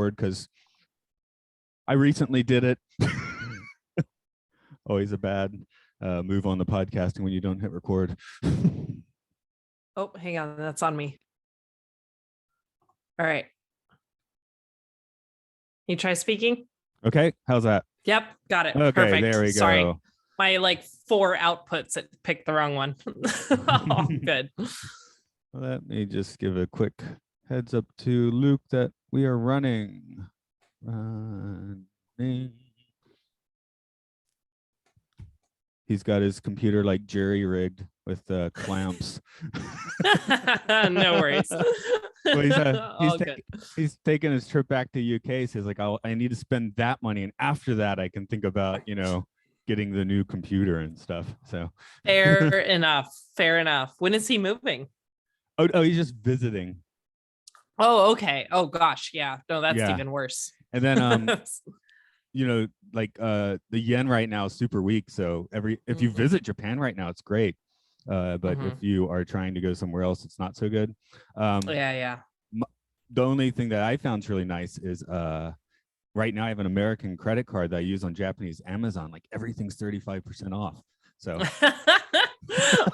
record because I recently did it. Always a bad move on the podcasting when you don't hit record. Oh, hang on. That's on me. All right. You try speaking? Okay, how's that? Yep, got it. Okay, Perfect. there we go. Sorry. My 4 outputs, it picked the wrong one. Oh, good. Let me just give a quick heads up to Luke that we are running. He's got his computer like jerry rigged with clamps. No worries. Well, he's taking his trip back to UK. So he's like, I need to spend that money, and after that, I can think about getting the new computer and stuff. So fair enough. Fair enough. When is he moving? Oh, he's just visiting. Oh, okay. Oh gosh, yeah. No, that's even worse. And then the yen right now is super weak. So if you visit Japan right now, it's great. But if you are trying to go somewhere else, it's not so good. Yeah. The only thing that I found is really nice is right now I have an American credit card that I use on Japanese Amazon. Like everything's 35% off. So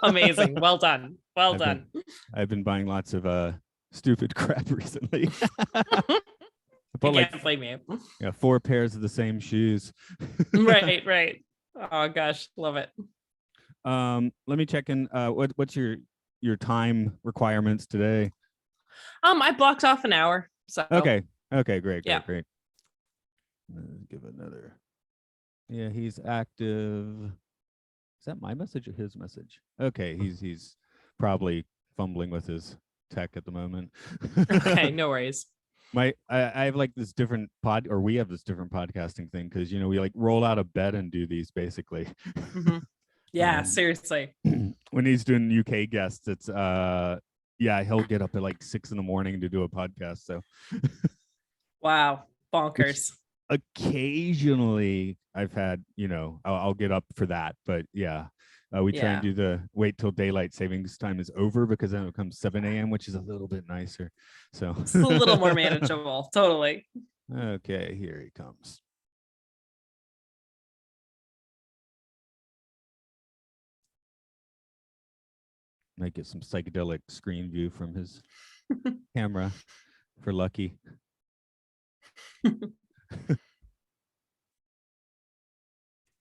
amazing. Well done. I've been buying lots of stupid crap recently. I can't blame you. Yeah, 4 pairs of the same shoes. Right. Oh gosh, love it. Let me check in. What's your time requirements today? I blocked off an hour. So okay, great. Give another. Yeah, he's active. Is that my message or his message? Okay, he's probably fumbling with his tech at the moment. Okay, no worries. I have like this different we have this different podcasting thing because we like roll out of bed and do these basically. Mm-hmm. Yeah, seriously. When he's doing UK guests, it's he'll get up at like 6 a.m. to do a podcast. So wow, bonkers. Which occasionally I've had, I'll get up for that, but we try and do wait till daylight savings time is over because then it becomes 7 a.m., which is a little bit nicer. So it's a little more manageable. Totally. Okay, here he comes. Might get some psychedelic screen view from his camera for Lucky.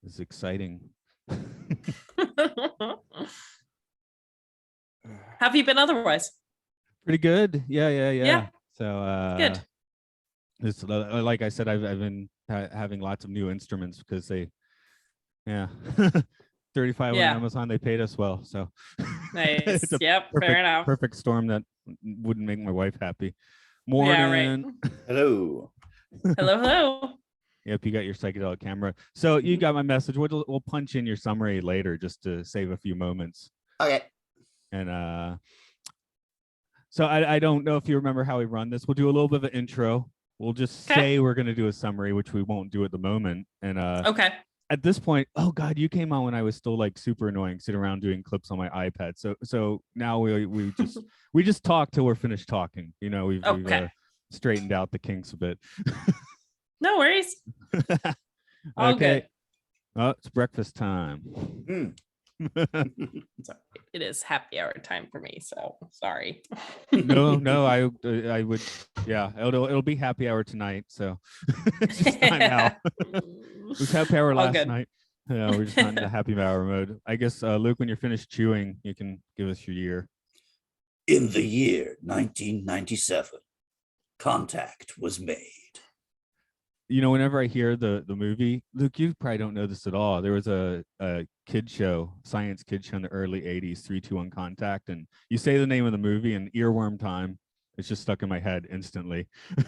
It's exciting. Have you been otherwise? Pretty good. Yeah. So good. It's like I said, I've been having lots of new instruments because they 35 on Amazon, they paid us well. So nice. Yep, fair enough. Perfect storm that wouldn't make my wife happy. Morning. Yeah, right. Hello. Yep, you got your psychedelic camera. So you got my message. We'll punch in your summary later just to save a few moments. Okay. And so I don't know if you remember how we run this. We'll do a little bit of an intro. We'll just say we're going to do a summary, which we won't do at the moment. And okay. At this point, oh God, you came on when I was still like super annoying, sitting around doing clips on my iPad. So now we just talk till we're finished talking. We've straightened out the kinks a bit. No worries. All good. Oh, it's breakfast time. Sorry. It is happy hour time for me, so sorry. No, I would. Yeah, it'll be happy hour tonight. So it's just time now. It was happy hour last night. Yeah, we're just not in the happy hour mode. I guess Luke, when you're finished chewing, you can give us your year. In the year 1997, contact was made. Whenever I hear the movie, Luke, you probably don't know this at all. There was a science kid show in the early 80s, 3, 2, 1 Contact, and you say the name of the movie and earworm time, it's just stuck in my head instantly. Do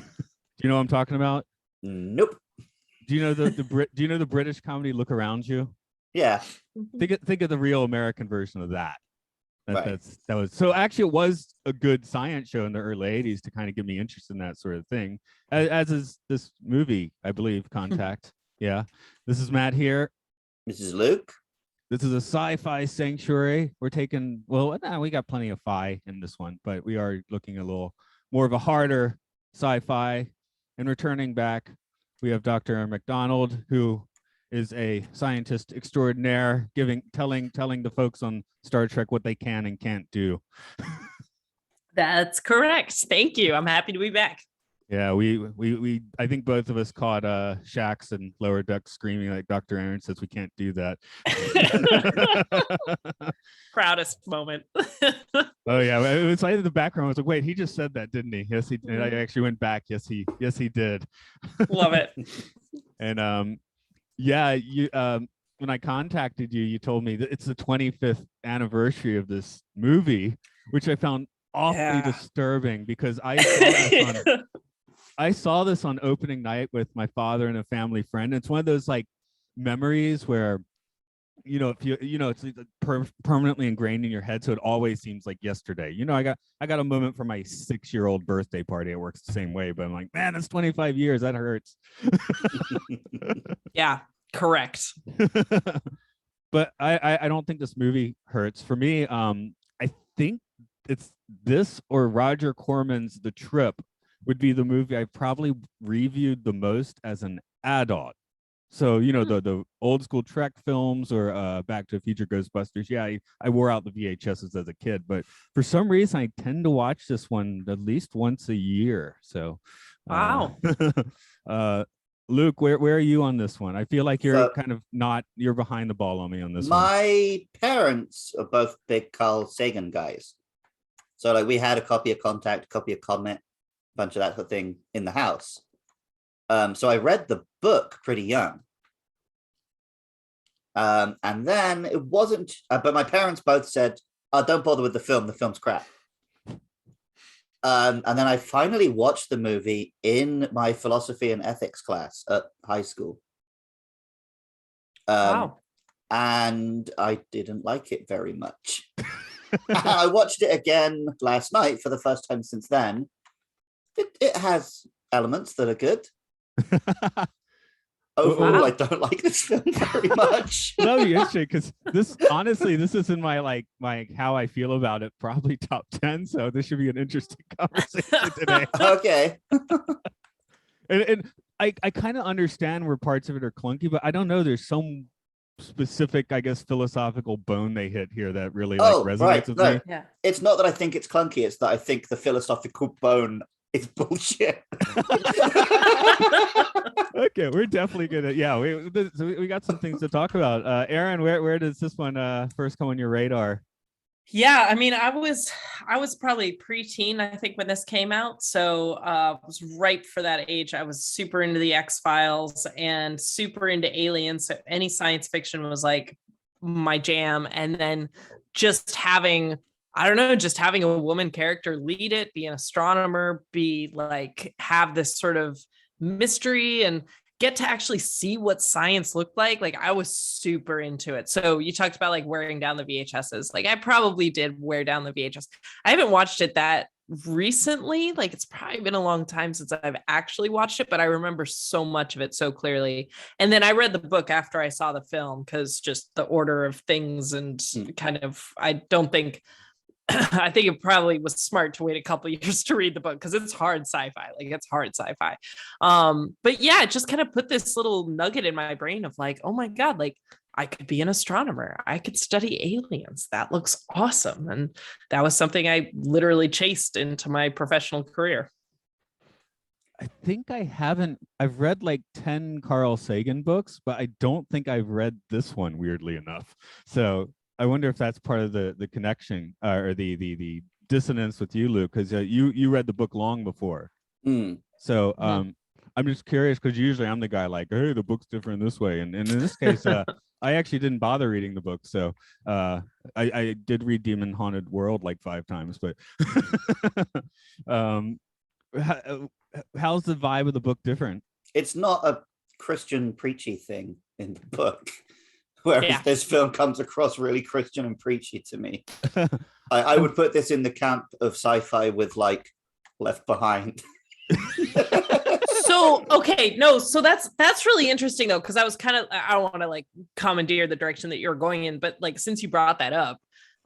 you know what I'm talking about? Nope. Do you know the British comedy Look Around You? Yeah. Think of the real American version of that. Right. That was so actually it was a good science show in the early 80s to kind of get me interested in that sort of thing, as is this movie, I believe, Contact. Yeah, this is Matt here. This is Luke. This is a sci-fi sanctuary. We're taking, we got plenty of fi in this one, but we are looking a little more of a harder sci-fi and returning back, we have Dr. MacDonald, who is a scientist extraordinaire, telling the folks on Star Trek what they can and can't do. That's correct. Thank you. I'm happy to be back. Yeah, we I think both of us caught Shax and Lower Deck screaming like Dr. Erin says we can't do that. Proudest moment. Oh yeah, it was like in the background. I was like, wait, he just said that, didn't he? Yes, he did. I actually went back. Yes, he did. Love it. And yeah, you when I contacted you, you told me that it's the 25th anniversary of this movie, which I found awfully disturbing because I saw this on opening night with my father and a family friend. It's one of those like memories where, if it's permanently ingrained in your head, so it always seems like yesterday. I got a moment for my 6-year-old birthday party. It works the same way, but I'm like, man, it's 25 years. That hurts. Yeah, correct. But I don't think this movie hurts. For me, I think it's this or Roger Corman's The Trip would be the movie I probably reviewed the most as an adult. So, the old school Trek films or Back to the Future, Ghostbusters. Yeah, I wore out the VHSs as a kid, but for some reason I tend to watch this one at least once a year. So, wow. Luke, where are you on this one? I feel like you're you're behind the ball on me on this one. My parents are both big Carl Sagan guys. So like we had a copy of Contact, a copy of Comet, a bunch of that sort of thing in the house. So I read the book pretty young. And then it wasn't, but my parents both said, oh, don't bother with the film. The film's crap. And then I finally watched the movie in my philosophy and ethics class at high school. Wow. And I didn't like it very much. I watched it again last night for the first time since then. It has elements that are good. Overall, I don't like this film very much. That would be interesting because this is in my how I feel about it, probably top 10. So this should be an interesting conversation today. Okay. And I kind of understand where parts of it are clunky, but I don't know. There's some specific, I guess, philosophical bone they hit here that really resonates with me. Yeah. It's not that I think it's clunky, it's that I think the philosophical bone is bullshit. Okay, we're definitely gonna we got some things to talk about. Erin, where does this one first come on your radar? Yeah, I mean, I was probably preteen, I think, when this came out. So I was ripe for that age. I was super into the X-Files and super into aliens. So any science fiction was like my jam. And then just having a woman character lead it, be an astronomer, be like, have this sort of mystery and get to actually see what science looked like. Like I was super into it. So you talked about like wearing down the VHSs. Like I probably did wear down the VHS. I haven't watched it that recently. Like it's probably been a long time since I've actually watched it, but I remember so much of it so clearly. And then I read the book after I saw the film because just the order of things and kind of, I think it probably was smart to wait a couple of years to read the book because it's hard sci-fi. Like it's hard sci-fi. But yeah, it just kind of put this little nugget in my brain of like, oh my God, like I could be an astronomer. I could study aliens. That looks awesome. And that was something I literally chased into my professional career. I think I've read like 10 Carl Sagan books, but I don't think I've read this one, weirdly enough. So I wonder if that's part of the connection or the dissonance with you, Luke, because you read the book long before. So I'm just curious because usually I'm the guy like, hey, the book's different this way, and in this case, I actually didn't bother reading the book. So I did read Demon Haunted World like 5 times, but how's the vibe of the book different? It's not a Christian preachy thing in the book. Whereas this film comes across really Christian and preachy to me. I would put this in the camp of sci-fi with like Left Behind. So that's really interesting though, because I don't want to like commandeer the direction that you're going in, but like since you brought that up,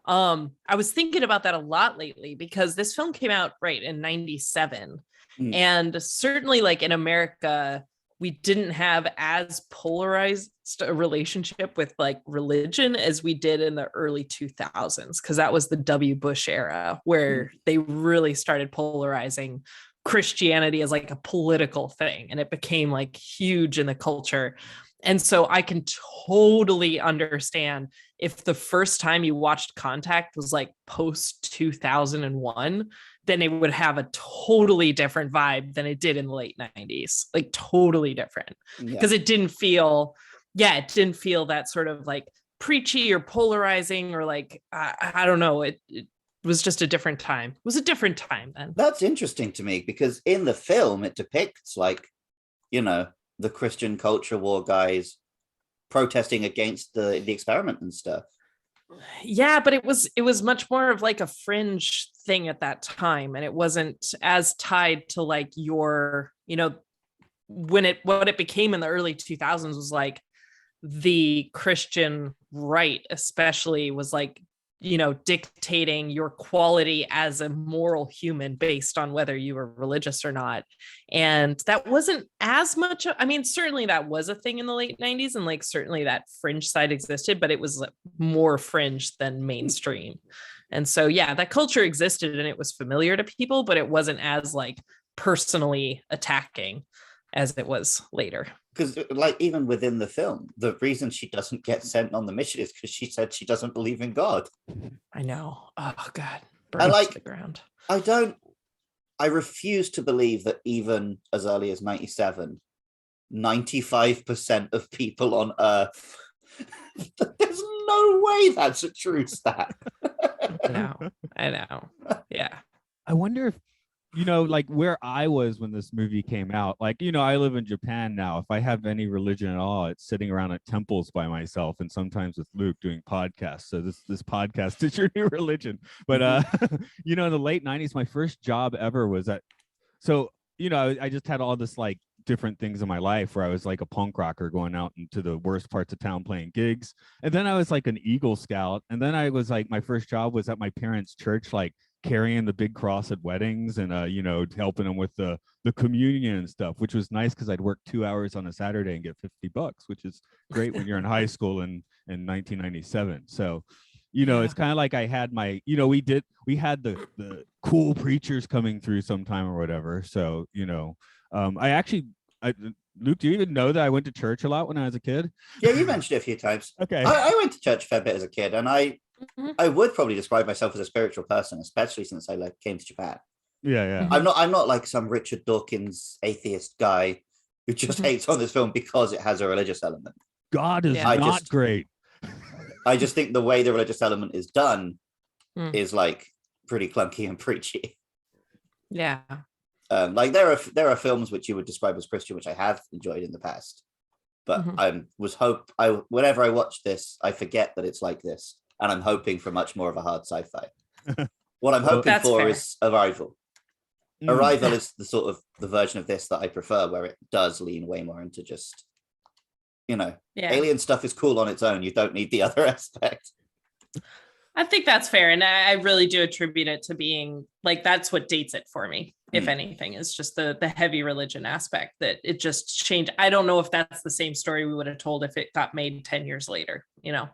I was thinking about that a lot lately because this film came out right in 97. And certainly like in America, we didn't have as polarized a relationship with like religion as we did in the early 2000s, because that was the W. Bush era where they really started polarizing Christianity as like a political thing, and it became like huge in the culture. And so I can totally understand if the first time you watched Contact was like post 2001, then it would have a totally different vibe than it did in the late 90s, like totally different, because it didn't feel that sort of like preachy or polarizing or like, I don't know. It was just a different time. It was a different time then. That's interesting to me, because in the film it depicts like, you know, the Christian culture war guys protesting against the experiment and stuff. Yeah, but it was much more of like a fringe thing at that time, and it wasn't as tied to like your, you know, what it became in the early 2000s was like the Christian right especially was like, you know, dictating your quality as a moral human based on whether you were religious or not. And that wasn't as much. I mean, certainly that was a thing in the late 90s, and like certainly that fringe side existed, but it was more fringe than mainstream. And so, yeah, that culture existed and it was familiar to people, but it wasn't as like personally attacking as it was later. Because like even within the film, the reason she doesn't get sent on the mission is because she said she doesn't believe in God. I know. Oh God. I like the ground. I refuse to believe that even as early as 97, 95% of people on Earth, there's no way that's a true stat. I know. Yeah. I wonder if, you know, like where I was when this movie came out, like, you know, I live in Japan now. If I have any religion at all, it's sitting around at temples by myself and sometimes with Luke doing podcasts. So this podcast is your new religion. But, you know, in the late 90s, my first job ever was so, you know, I just had all this like different things in my life where I was like a punk rocker going out into the worst parts of town playing gigs. And then I was like an Eagle Scout. And then I was like, my first job was at my parents' church, like carrying the big cross at weddings and you know, helping them with the communion and stuff, which was nice because I'd work 2 hours on a Saturday and get $50, which is great when you're in high school in 1997. So, you know, it's kind of like I had my, you know, we had the cool preachers coming through sometime or whatever. So, you know, Luke, do you even know that I went to church a lot when I was a kid? Yeah, you mentioned it a few times. Okay. I went to church a fair bit as a kid, and I would probably describe myself as a spiritual person, especially since I came to Japan. Yeah. I'm not like some Richard Dawkins atheist guy who just hates on this film because it has a religious element. God is not great. I just think the way the religious element is done is like pretty clunky and preachy. Yeah. Like there are films which you would describe as Christian, which I have enjoyed in the past, but whenever I watch this, I forget that it's like this, and I'm hoping for much more of a hard sci-fi. What I'm hoping for is Arrival. Arrival is the sort of the version of this that I prefer, where it does lean way more into just, you know, alien stuff is cool on its own. You don't need the other aspect. I think that's fair. And I really do attribute it to being like, that's what dates it for me, if anything, is just the heavy religion aspect, that it just changed. I don't know if that's the same story we would have told if it got made 10 years later, you know?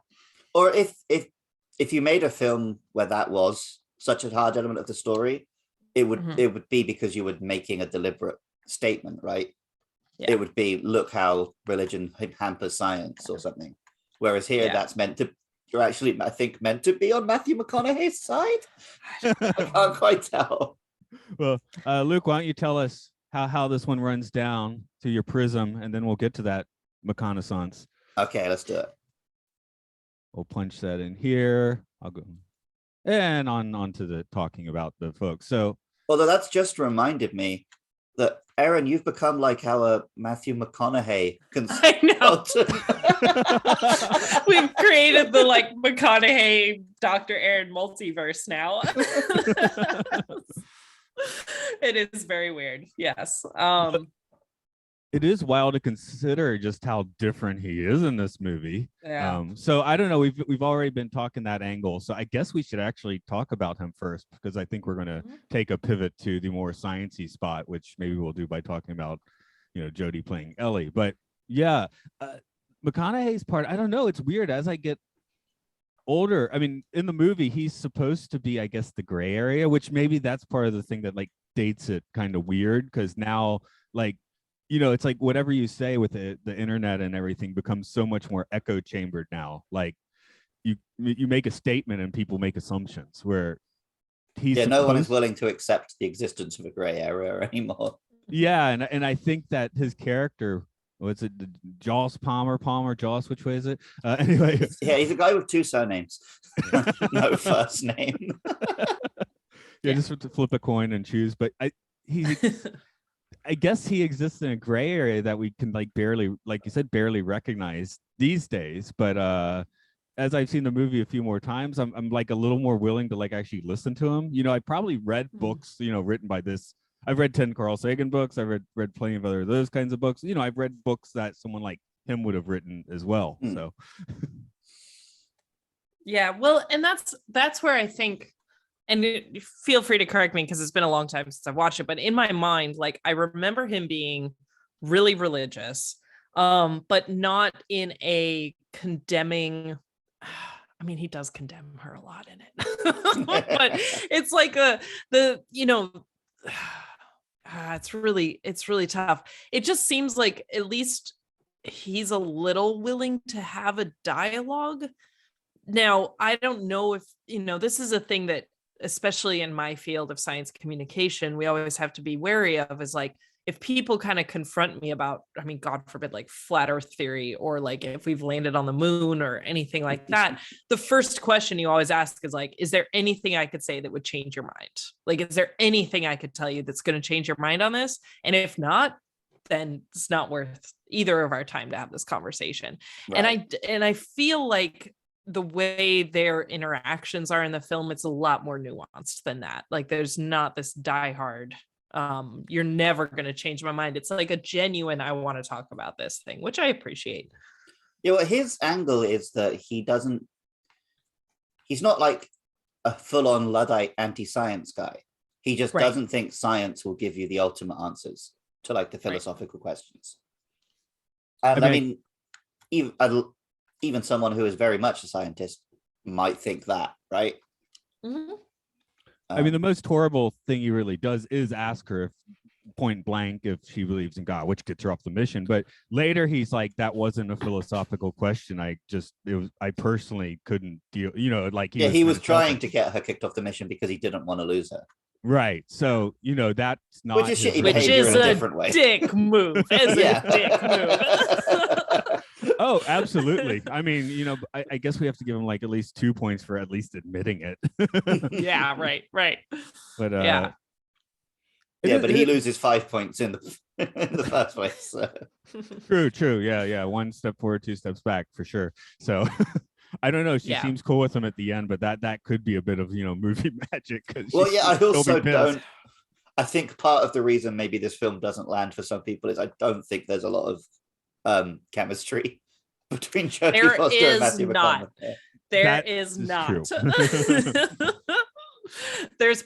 Or if you made a film where that was such a hard element of the story, it would be because you were making a deliberate statement, right? Yeah. It would be, look how religion hampers science or something. Whereas here, that's you're actually, I think, meant to be on Matthew McConaughey's side. I can't quite tell. Well, Luke, why don't you tell us how this one runs down to your prism, and then we'll get to that reconnaissance. Okay, let's do it. We'll punch that in here. I'll go and on to the talking about the folks. So, although that's just reminded me that, Erin, you've become like our Matthew McConaughey consultant. I know. We've created the like McConaughey Dr. Erin multiverse now. It is very weird. Yes. it is wild to consider just how different he is in this movie. Yeah. So I don't know. We've already been talking that angle. So I guess we should actually talk about him first, because I think we're going to take a pivot to the more sciencey spot, which maybe we'll do by talking about, Jodie playing Ellie. But yeah, McConaughey's part, I don't know. It's weird as I get older. I mean, in the movie, he's supposed to be, I guess, the gray area, which maybe that's part of the thing that like dates it kind of weird, because now like, it's like whatever you say with the internet and everything becomes so much more echo chambered now. Like you make a statement and people make assumptions, where no one is willing to accept the existence of a gray area anymore. Yeah, and I think that his character, what's it, Joss Palmer, Joss, which way is it? Anyway, yeah, he's a guy with 2 surnames, no first name. Just to flip a coin and choose. But I guess he exists in a gray area that we can like barely, like you said, barely recognize these days. But as I've seen the movie a few more times, I'm like a little more willing to like actually listen to him. I probably read books, written by this. I've read 10 Carl Sagan books. I've read plenty of other those kinds of books. I've read books that someone like him would have written as well. So yeah, well, and that's where I think, and feel free to correct me because it's been a long time since I've watched it, but in my mind, like I remember him being really religious, but not in a condemning. I mean, he does condemn her a lot in it, but it's like it's really tough. It just seems like at least he's a little willing to have a dialogue. Now, I don't know if, this is a thing that, especially in my field of science communication, we always have to be wary of, is like, if people kind of confront me about, I mean, God forbid, like flat earth theory, or like if we've landed on the moon or anything like that, the first question you always ask is like, is there anything I could say that would change your mind? Like, is there anything I could tell you that's going to change your mind on this? And if not, then it's not worth either of our time to have this conversation. Right. And I feel like the way their interactions are in the film, it's a lot more nuanced than that. Like there's not this diehard, you're never going to change my mind. It's like a genuine, I want to talk about this thing, which I appreciate. Yeah, well, his angle is that he's not like a full-on Luddite anti-science guy. He just doesn't think science will give you the ultimate answers to like the philosophical questions. And I mean even someone who is very much a scientist might think that, right? Mm-hmm. I mean, the most horrible thing he really does is ask her if point blank if she believes in God, which gets her off the mission. But later he's like, that wasn't a philosophical question. I personally couldn't deal, like he was trying to get her kicked off the mission because he didn't want to lose her. Right. So, that's not, which is shitty behavior in a different way. Dick move. It's a dick move. Oh, absolutely. I mean, I guess we have to give him like at least 2 points for at least admitting it. Yeah, right. But but he loses 5 points in the first place. So. True. Yeah. 1 step forward, 2 steps back for sure. So I don't know. She seems cool with him at the end, but that could be a bit of movie magic. Well, yeah, I also don't. I think part of the reason maybe this film doesn't land for some people is I don't think there's a lot of chemistry between Jodie Foster and Matthew McConaughey. There is not.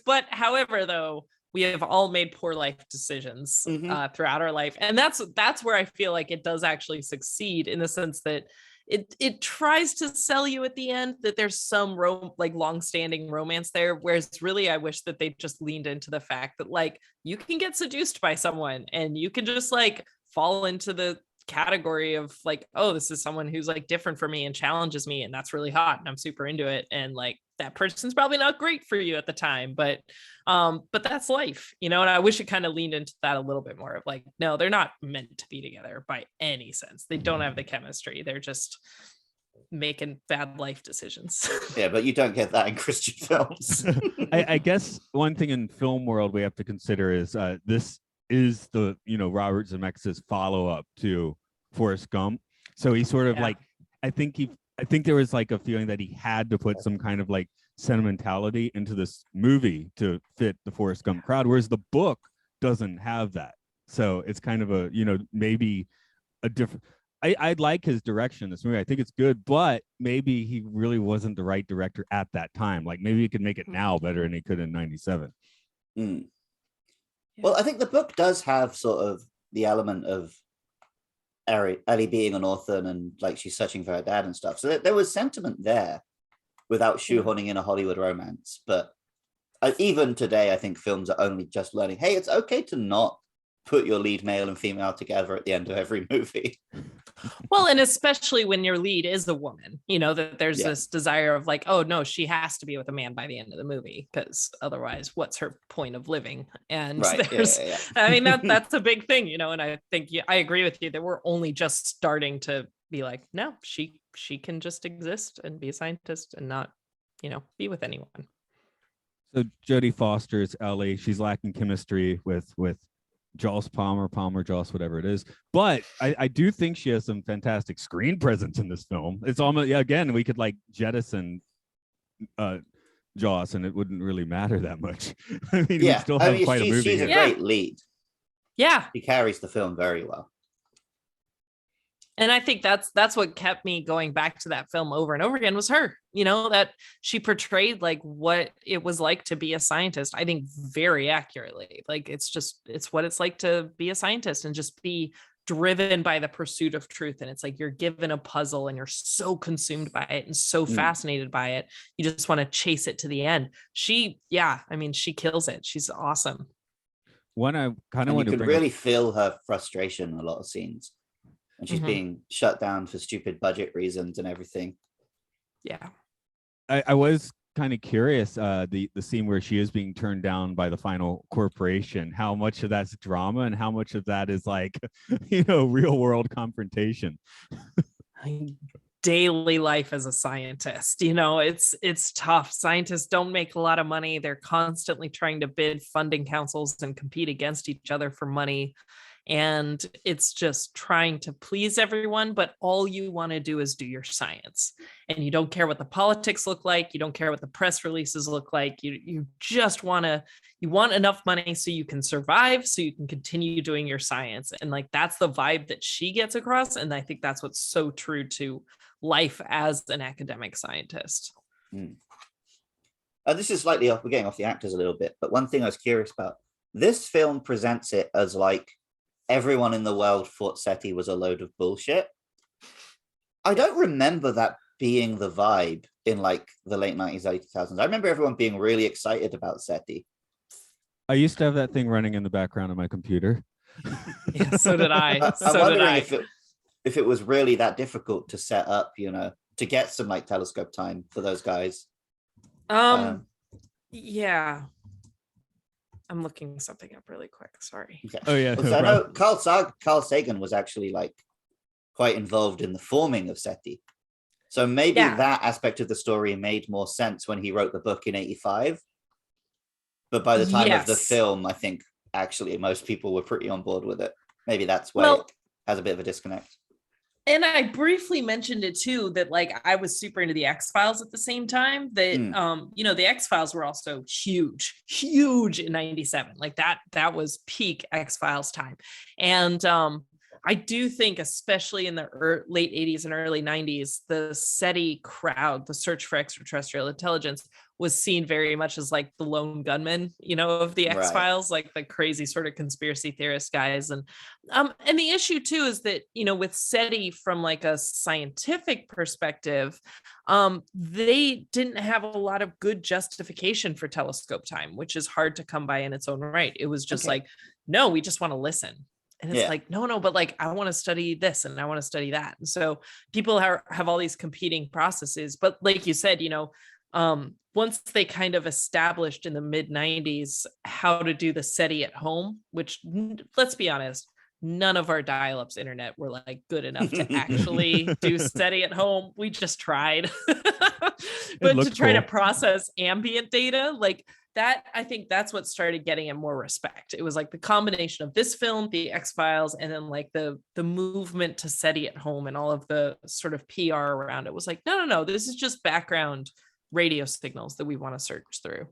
But however, though, we have all made poor life decisions throughout our life, and that's where I feel like it does actually succeed, in the sense that it tries to sell you at the end that there's some long-standing romance there, whereas really I wish that they just leaned into the fact that like you can get seduced by someone and you can just like fall into the category of like, oh, this is someone who's like different from me and challenges me, and that's really hot and I'm super into it, and like that person's probably not great for you at the time, but that's life, and I wish it kind of leaned into that a little bit more of like, no, they're not meant to be together by any sense. They don't have the chemistry. They're just making bad life decisions. Yeah, but you don't get that in Christian films. I guess one thing in film world we have to consider is this is the Robert Zemeckis' follow-up to Forrest Gump, so he sort of like I think there was like a feeling that he had to put some kind of like sentimentality into this movie to fit the Forrest Gump crowd, whereas the book doesn't have that. So it's kind of a, maybe a different. I'd like his direction in this movie. I think it's good, but maybe he really wasn't the right director at that time. Like maybe he could make it now better than he could in '97. Mm. Well, I think the book does have sort of the element of Ellie being an orphan and like she's searching for her dad and stuff. So there was sentiment there without shoehorning in a Hollywood romance. But even today, I think films are only just learning, hey, it's okay to not put your lead male and female together at the end of every movie. Well, and especially when your lead is a woman, that there's this desire of like, oh no, she has to be with a man by the end of the movie, because otherwise what's her point of living? And there's I mean, that's a big thing, and I think I agree with you that we're only just starting to be like, no, she can just exist and be a scientist and not, be with anyone. So Jodie Foster's Ellie. She's lacking chemistry with Joss Palmer, Joss, whatever it is. But I do think she has some fantastic screen presence in this film. It's almost, again, we could like jettison Joss and it wouldn't really matter that much. I mean, we still have quite a movie. She's a great lead. Yeah. She carries the film very well. And I think that's what kept me going back to that film over and over again was her, that she portrayed like what it was like to be a scientist, I think very accurately. Like, it's what it's like to be a scientist and just be driven by the pursuit of truth. And it's like, you're given a puzzle and you're so consumed by it and so fascinated by it. You just want to chase it to the end. She kills it. She's awesome. One I kind of want to really feel her frustration in a lot of scenes. And she's being shut down for stupid budget reasons and everything. Yeah. I was kind of curious, the scene where she is being turned down by the final corporation, how much of that's drama and how much of that is like, real world confrontation. Daily life as a scientist, it's tough. Scientists don't make a lot of money. They're constantly trying to bid funding councils and compete against each other for money. And it's just trying to please everyone, but all you want to do is do your science. And you don't care what the politics look like. You don't care what the press releases look like. You just want enough money so you can survive, so you can continue doing your science. And like, that's the vibe that she gets across. And I think that's what's so true to life as an academic scientist. This is slightly off, we're getting off the actors a little bit, but one thing I was curious about, this film presents it as like, everyone in the world thought SETI was a load of bullshit. I don't remember that being the vibe in like the late 90s, early 2000s. I remember everyone being really excited about SETI. I used to have that thing running in the background of my computer. Yeah, so did I. I'm wondering if it was really that difficult to set up, to get some like telescope time for those guys. Yeah. I'm looking something up really quick. Sorry. Okay. Oh yeah. So I know Carl Sagan was actually like quite involved in the forming of SETI. So maybe that aspect of the story made more sense when he wrote the book in '85. But by the time of the film, I think actually most people were pretty on board with it. Maybe that's where it has a bit of a disconnect. And I briefly mentioned it too, that like I was super into the X-Files at the same time, that the X-Files were also huge in 97. Like that was peak X-Files time. And I do think, especially in the late 80s and early 90s, the SETI crowd, the search for extraterrestrial intelligence, was seen very much as like the lone gunman, of the X-Files, like the crazy sort of conspiracy theorist guys. And the issue too is that, with SETI from like a scientific perspective, they didn't have a lot of good justification for telescope time, which is hard to come by in its own right. It was just like, no, we just want to listen. And it's like, no, but like, I want to study this and I want to study that. And so people have all these competing processes. But like you said, once they kind of established in the mid 90s how to do the SETI at home, which, let's be honest, none of our dial-ups internet were like good enough to actually do SETI at home. We just tried. But to try to process ambient data like that, I think that's what started getting him more respect. It was like the combination of this film, the X-Files, and then like the movement to SETI at home and all of the sort of PR around it was like, no, this is just background radio signals that we want to search through.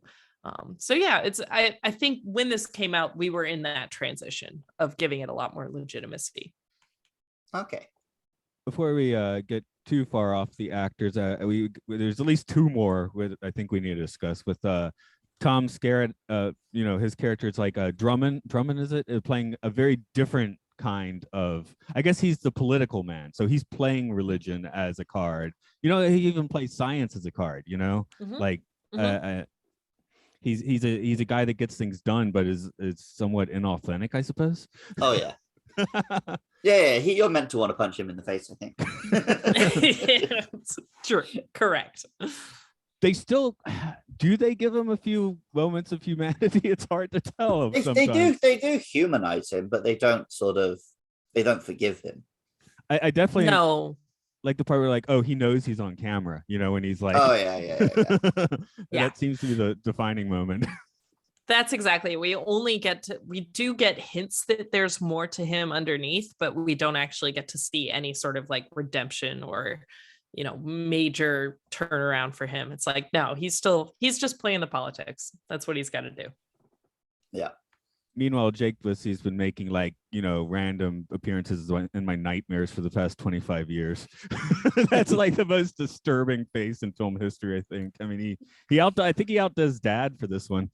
So yeah, I think when this came out, we were in that transition of giving it a lot more legitimacy. Okay. Before we get too far off the actors, there's at least two more with I think we need to discuss with Tom Skerritt. His character is like Drummond. Drummond is it playing a very different kind of. I guess he's the political man, so he's playing religion as a card. He even plays science as a card. Like. He's a guy that gets things done, but is somewhat inauthentic, I suppose. Oh yeah. Yeah. You're meant to want to punch him in the face, I think. True. Correct. They still do. They give him a few moments of humanity. It's hard to tell. They do humanize him, but they don't forgive him. I definitely no. Like the part where like, oh, he knows he's on camera, when he's like, oh yeah. That seems to be the defining moment. That's exactly. We do get hints that there's more to him underneath, but we don't actually get to see any sort of like redemption or, major turnaround for him. It's like, no, he's just playing the politics. That's what he's got to do. Yeah. Meanwhile, Jake Busey's been making random appearances in my nightmares for the past 25 years. That's like the most disturbing face in film history, I think. I mean, I think he outdoes Dad for this one.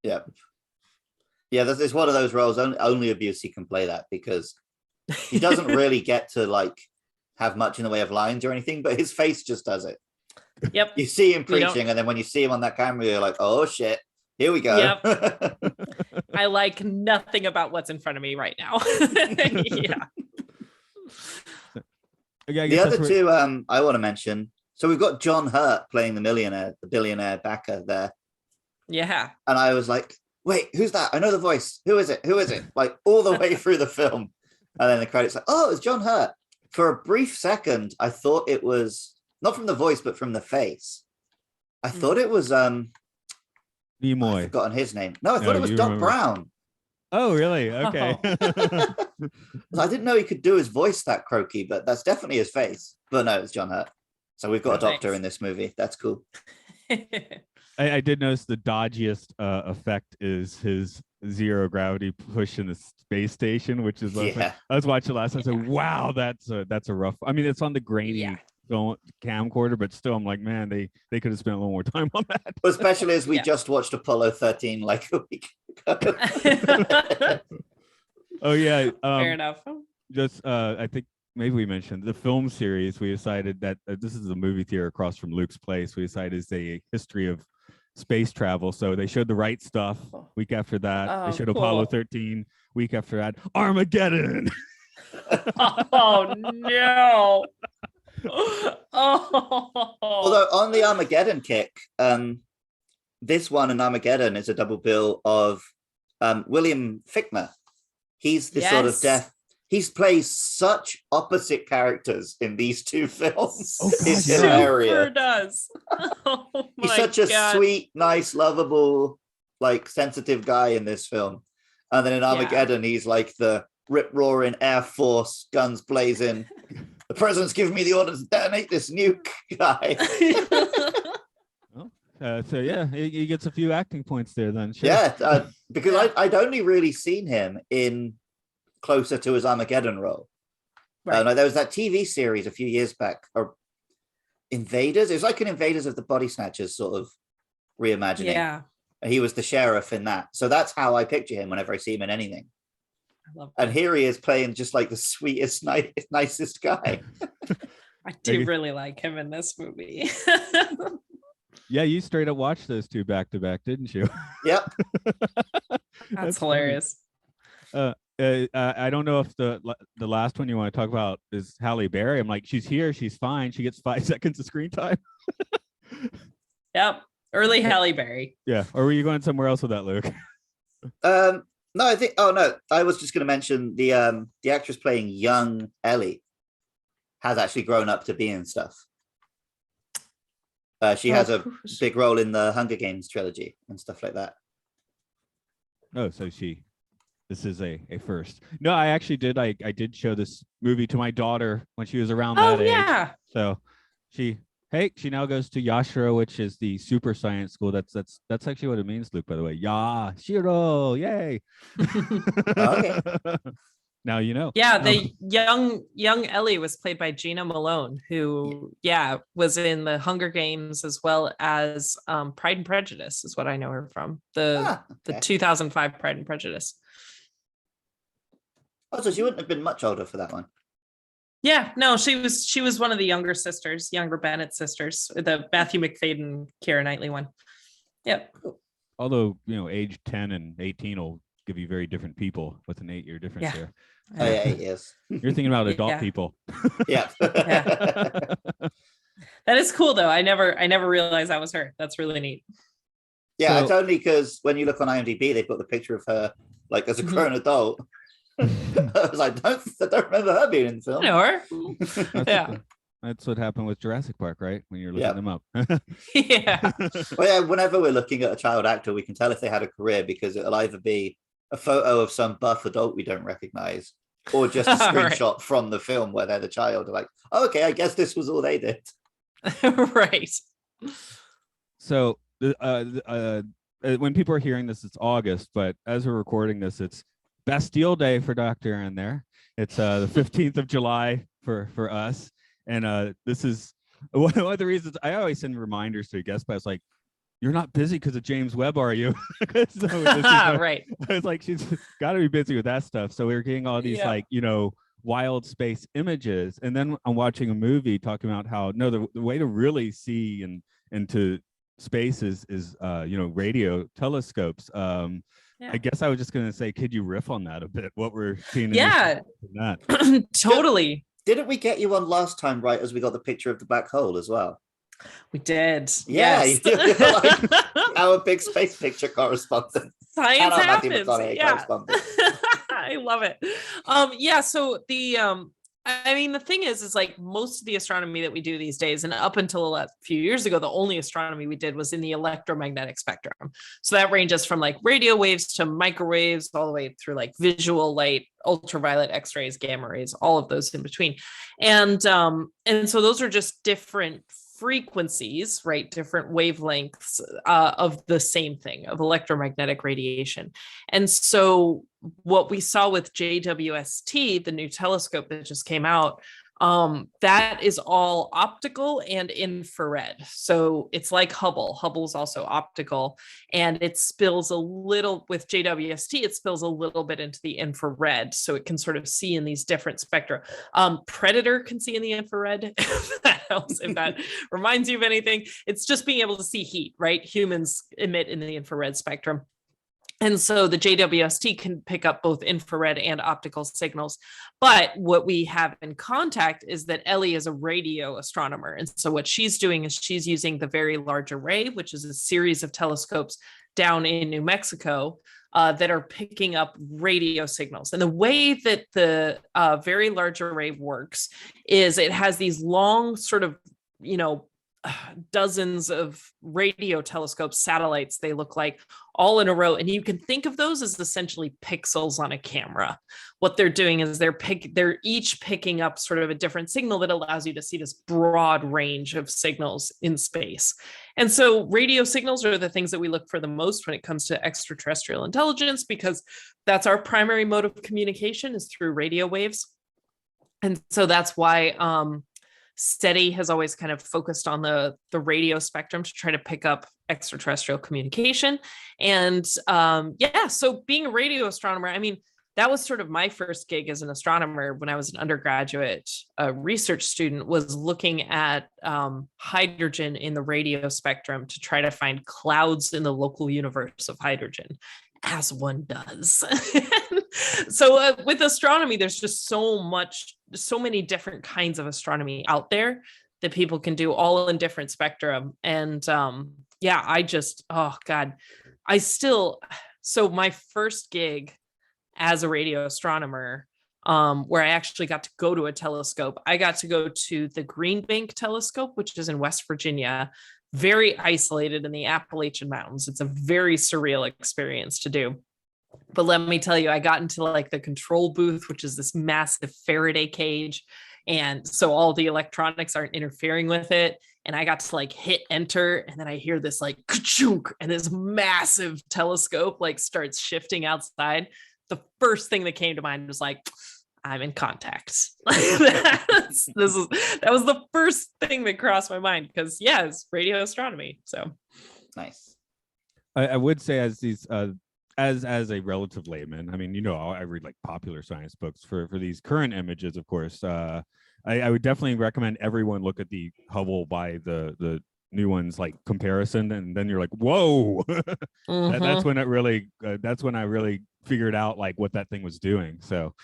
Yeah. Yeah, it's one of those roles only Busey can play that, because he doesn't really get to have much in the way of lines or anything, but his face just does it. Yep. You see him preaching, and then when you see him on that camera, you're like, oh shit. Here we go. Yep. I like nothing about what's in front of me right now. Yeah. The other two I want to mention. So we've got John Hurt playing the billionaire backer there. Yeah. And I was like, wait, who's that? I know the voice. Who is it? Like all the way through the film. And then the credits like, oh, it's John Hurt. For a brief second, I thought it was not from the voice, but from the face. I thought it was Nimoy. I've forgotten his name. No, I thought it was Doc Brown. Oh, really? Okay. I didn't know he could do his voice that croaky, but that's definitely his face. But no, it's John Hurt. So we've got a doctor in this movie. That's cool. I did notice the dodgiest effect is his zero gravity push in the space station, which is I was watching last time. I said, wow, that's a rough. I mean, it's on the grainy camcorder, but still, I'm like, man, they could have spent a little more time on that. Especially as we just watched Apollo 13 like a week ago. Oh yeah, fair enough. Just I think maybe we mentioned the film series. We decided that this is a movie theater across from Luke's place. We decided it's a history of space travel. So they showed The Right Stuff week after that. They showed Apollo 13 week after that. Armageddon. Oh no. Although on the Armageddon kick, this one and Armageddon is a double bill of William Fichtner. He's the sort of death. He plays such opposite characters in these two films. Oh, it's hilarious. Super does. Oh, he's such a sweet, nice, lovable, sensitive guy in this film. And then in Armageddon, he's like the rip-roaring Air Force, guns blazing. The president's giving me the order to detonate this nuke guy. So yeah, he gets a few acting points there then. Sure. Yeah, because I'd only really seen him in closer to his Armageddon role. Right. There was that TV series a few years back, or Invaders. It was like an Invaders of the Body Snatchers sort of reimagining. Yeah. He was the sheriff in that. So that's how I picture him whenever I see him in anything. I love that. And here he is playing just like the sweetest, nicest guy. I do really like him in this movie. Yeah, you straight up watched those two back to back, didn't you? Yep. That's hilarious. I don't know if the last one you want to talk about is Halle Berry. I'm like, she's here, she's fine. She gets 5 seconds of screen time. Yep. Early Halle Berry. Yeah. Or were you going somewhere else with that, Luke? No, I think. Oh no, I was just going to mention the actress playing young Ellie has actually grown up to be in stuff. She has a big role in the Hunger Games trilogy and stuff like that. Oh, so this is a first. No, I actually did. I did show this movie to my daughter when she was around that age. Yeah. So Hey, she now goes to Yashiro, which is the super science school. That's actually what it means, Luke, by the way. Yashiro, yay. Okay. Now you know. Yeah, the young Ellie was played by Gina Malone, who was in the Hunger Games as well as Pride and Prejudice is what I know her from. The 2005 Pride and Prejudice. Oh, so she wouldn't have been much older for that one. Yeah, no, she was one of the younger Bennett sisters, the Matthew McFadden, Keira Knightley one. Yep. Cool. Although, age 10 and 18 will give you very different people with an 8-year difference here. Oh, yeah, 8 years. You're thinking about adult people. Yeah. That is cool though. I never realized that was her. That's really neat. Yeah, it's only because when you look on IMDb, they put the picture of her like as a grown adult. I was like, I don't remember her being in the film. I know her. Yeah. That's what happened with Jurassic Park, right? When you're looking them up. Yeah. Well, yeah, whenever we're looking at a child actor, we can tell if they had a career because it'll either be a photo of some buff adult we don't recognize or just a screenshot from the film where they're the child. Like, oh, okay, I guess this was all they did. Right. So when people are hearing this, it's August, but as we're recording this, it's Bastille Day for Dr. Erin there. It's the 15th of July for us. And this is one of the reasons I always send reminders to guests, but it's like, you're not busy because of James Webb, are you? Right. I was like, she's got to be busy with that stuff. So we were getting all these wild space images. And then I'm watching a movie talking about how, no, the way to really see into space is radio telescopes. I guess I was just going to say, could you riff on that a bit? What we're seeing in that? Totally. Didn't we get you on last time, right, as we got the picture of the black hole as well? We did. Yeah. Yes. Like our big space picture correspondent. Science happens. Correspondent. I love it. So the thing is like most of the astronomy that we do these days, and up until a few years ago, the only astronomy we did was in the electromagnetic spectrum. So that ranges from like radio waves to microwaves, all the way through like visual light, ultraviolet, X-rays, gamma rays, all of those in between. And so those are just different frequencies, right? Different wavelengths of the same thing, of electromagnetic radiation. And so what we saw with JWST, the new telescope that just came out, that is all optical and infrared. So it's like Hubble. Hubble is also optical, and it spills a little with JWST. It spills a little bit into the infrared, so it can sort of see in these different spectra. Predator can see in the infrared. If that helps, if that reminds you of anything, it's just being able to see heat, right? Humans emit in the infrared spectrum. And so the JWST can pick up both infrared and optical signals. But what we have in contact is that Ellie is a radio astronomer. And so what she's doing is she's using the Very Large Array, which is a series of telescopes down in New Mexico that are picking up radio signals. And the way that the Very Large Array works is it has these long sort of, dozens of radio telescopes, satellites, they look like, all in a row. And you can think of those as essentially pixels on a camera. What they're doing is they're each picking up sort of a different signal that allows you to see this broad range of signals in space. And so radio signals are the things that we look for the most when it comes to extraterrestrial intelligence, because that's our primary mode of communication is through radio waves. And so that's why SETI has always kind of focused on the radio spectrum to try to pick up extraterrestrial communication. And so being a radio astronomer, I mean, that was sort of my first gig as an astronomer when I was an undergraduate research student, was looking at hydrogen in the radio spectrum to try to find clouds in the local universe of hydrogen, as one does. So with astronomy, there's just so many different kinds of astronomy out there that people can do, all in different spectrum. And so my first gig as a radio astronomer, where I actually got to go to a telescope, I got to go to the Green Bank Telescope, which is in West Virginia, very isolated in the Appalachian Mountains. It's a very surreal experience to do. But let me tell you, I got into like the control booth, which is this massive Faraday cage. And so all the electronics aren't interfering with it. and I got to like hit enter, and then I hear this like ka-chunk, and this massive telescope like starts shifting outside. The first thing that came to mind was like, I'm in contact. That was the first thing that crossed my mind, because it's radio astronomy. So nice. I would say, as these as a relative layman, I mean, I read like popular science books for these current images, of course. I would definitely recommend everyone look at the Hubble by the new ones, like comparison, and then you're like, whoa. That's when I really figured out like what that thing was doing. So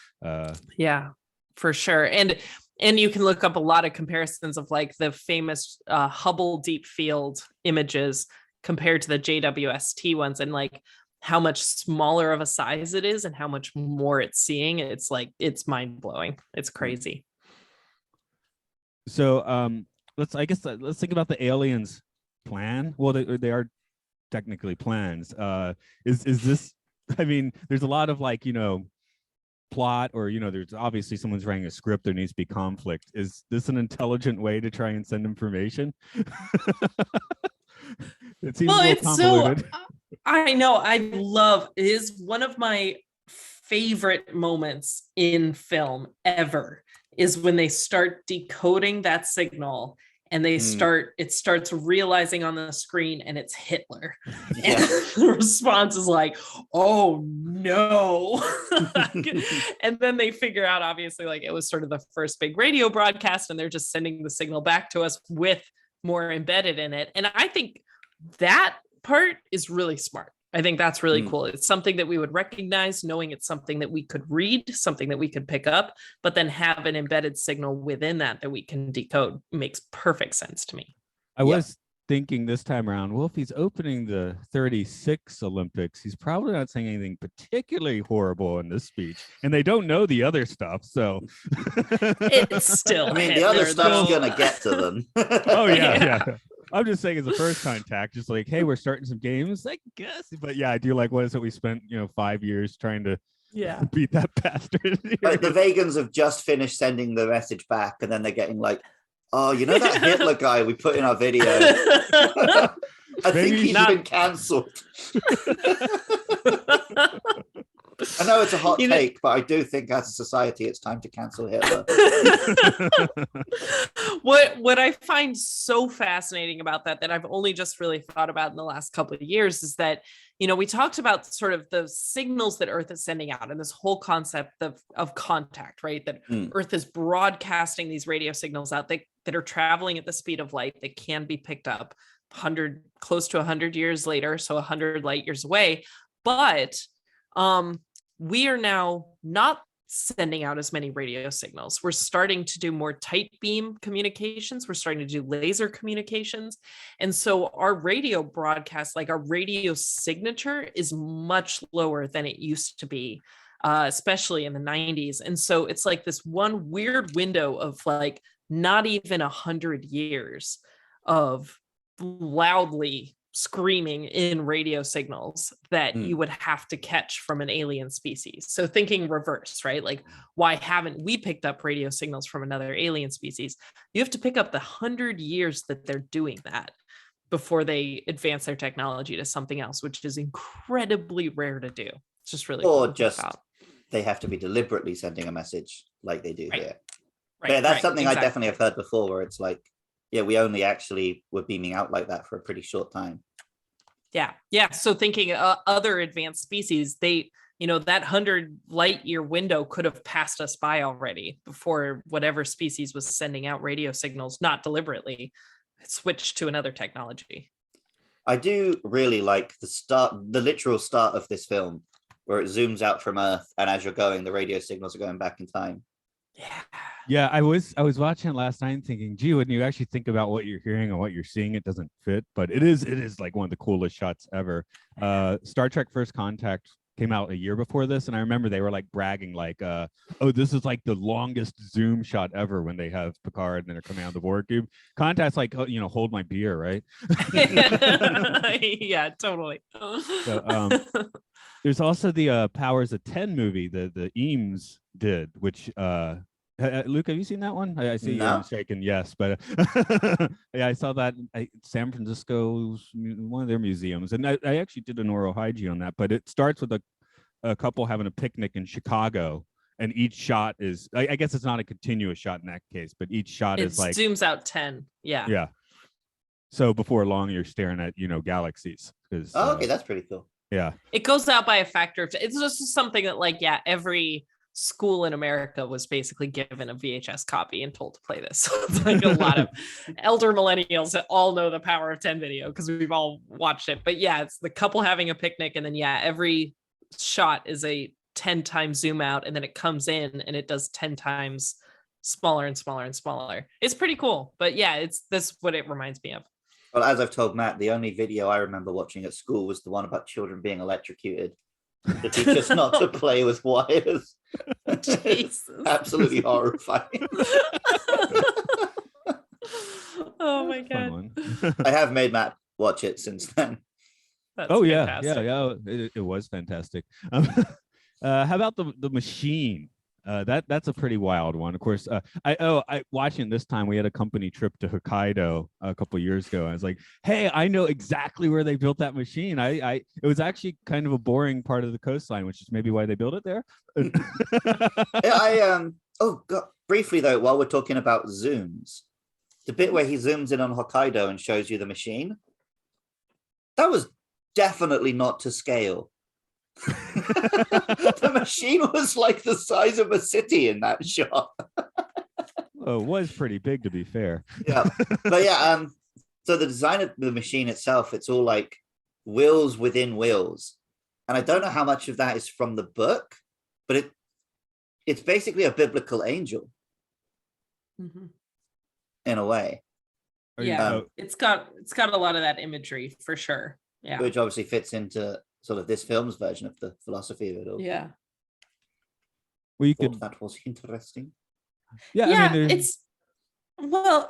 yeah, for sure. And you can look up a lot of comparisons of like the famous Hubble deep field images compared to the JWST ones, and like how much smaller of a size it is and how much more it's seeing. It's like, it's mind-blowing. It's crazy. So let's think about the aliens' plan. Well, they are technically plans. Is this, I mean, there's a lot of like, plot, or there's obviously someone's writing a script, there needs to be conflict. Is this an intelligent way to try and send information? It seems a little convoluted. I know, it is one of my favorite moments in film ever, is when they start decoding that signal, and it starts realizing on the screen, and it's Hitler. Yeah. And the response is like, oh no. And then they figure out, obviously, like it was sort of the first big radio broadcast, and they're just sending the signal back to us with more embedded in it. And I think that part is really smart. I think that's really cool. It's something that we would recognize, knowing it's something that we could read, something that we could pick up, but then have an embedded signal within that we can decode. Makes perfect sense to me. I was thinking this time around, well, if he's opening the 36 Olympics, he's probably not saying anything particularly horrible in this speech, and they don't know the other stuff. So it's still, I mean, the other stuff's going to get to them. Oh, yeah. I'm just saying, as a first contact, just like, hey, we're starting some games, I guess. But yeah, I do like, what is it? We spent 5 years trying to beat that bastard. Like, the Vegans have just finished sending the message back, and then they're getting like, oh, that Hitler guy we put in our video. I think he's been cancelled. I know it's a hot take, but I do think as a society, it's time to cancel Hitler. What I find so fascinating about that I've only just really thought about in the last couple of years is that, we talked about sort of the signals that Earth is sending out, and this whole concept of contact, right? That Earth is broadcasting these radio signals out that are traveling at the speed of light, that can be picked up close to 100 years later, so 100 light years away. But we are now not sending out as many radio signals. We're starting to do more tight beam communications. We're starting to do laser communications. And so our radio broadcast, like our radio signature, is much lower than it used to be, especially in the 90s. And so it's like this one weird window of like not even 100 years of loudly screaming in radio signals that you would have to catch from an alien species. So thinking reverse, right? Like, why haven't we picked up radio signals from another alien species? You have to pick up the 100 years that they're doing that before they advance their technology to something else, which is incredibly rare to do. It's just really cool they have to be deliberately sending a message like they do here. Right. Yeah, that's something exactly. I definitely have heard before, where it's like, yeah, we only actually were beaming out like that for a pretty short time. Yeah. So thinking other advanced species, they, that 100 light year window could have passed us by already before whatever species was sending out radio signals, not deliberately, switched to another technology. I do really like the literal start of this film, where it zooms out from Earth, and as you're going, the radio signals are going back in time. Yeah, I was watching it last night thinking, gee, when you actually think about what you're hearing and what you're seeing, it doesn't fit, but it is like one of the coolest shots ever. Star Trek First Contact came out a year before this, and I remember they were like bragging like, oh, this is like the longest zoom shot ever, when they have Picard and they're coming out of the Borg cube. Contact's like, hold my beer, right? Yeah, totally. So, there's also the Powers of 10 movie, the Eames did, which Luke, have you seen that one? I see No. you shaking yes, but yeah, I saw that San Francisco's one of their museums, and I actually did an oral hygiene on that. But it starts with a couple having a picnic in Chicago, and each shot is I guess it's not a continuous shot in that case, but each shot It is like zooms out 10. Yeah. yeah. So before long, you're staring at galaxies. Oh, okay, that's pretty cool. Yeah, It goes out by a factor of it's just something that like every school in America was basically given a VHS copy and told to play this. So it's like a lot of elder millennials that all know the power of 10 video because we've all watched it. But yeah, it's the couple having a picnic, and then every shot is a 10 times zoom out, and then it comes in and it does 10 times smaller and smaller and smaller. It's pretty cool. But yeah, that's what it reminds me of. Well, as I've told Matt, the only video I remember watching at school was the one about children being electrocuted. The teachers not to play with wires. Jesus. Absolutely horrifying. Oh my god. I have made Matt watch it since then. That's yeah, fantastic. it was fantastic. How about the machine? That's a pretty wild one. Of course, I watching this time, we had a company trip to Hokkaido a couple of years ago. I was like, hey, I know exactly where they built that machine. It was actually kind of a boring part of the coastline, which is maybe why they built it there. Briefly though, while we're talking about zooms, the bit where he zooms in on Hokkaido and shows you the machine, that was definitely not to scale. The machine was like the size of a city in that shot. Well, it was pretty big, to be fair. Yeah, but yeah, so the design of the machine itself, it's all like wheels within wheels, and I don't know how much of that is from the book, but it's basically a biblical angel in a way. It's got a lot of that imagery for sure. Yeah, which obviously fits into sort of this film's version of the philosophy of it all. Yeah. Well, that was interesting. Yeah, I mean,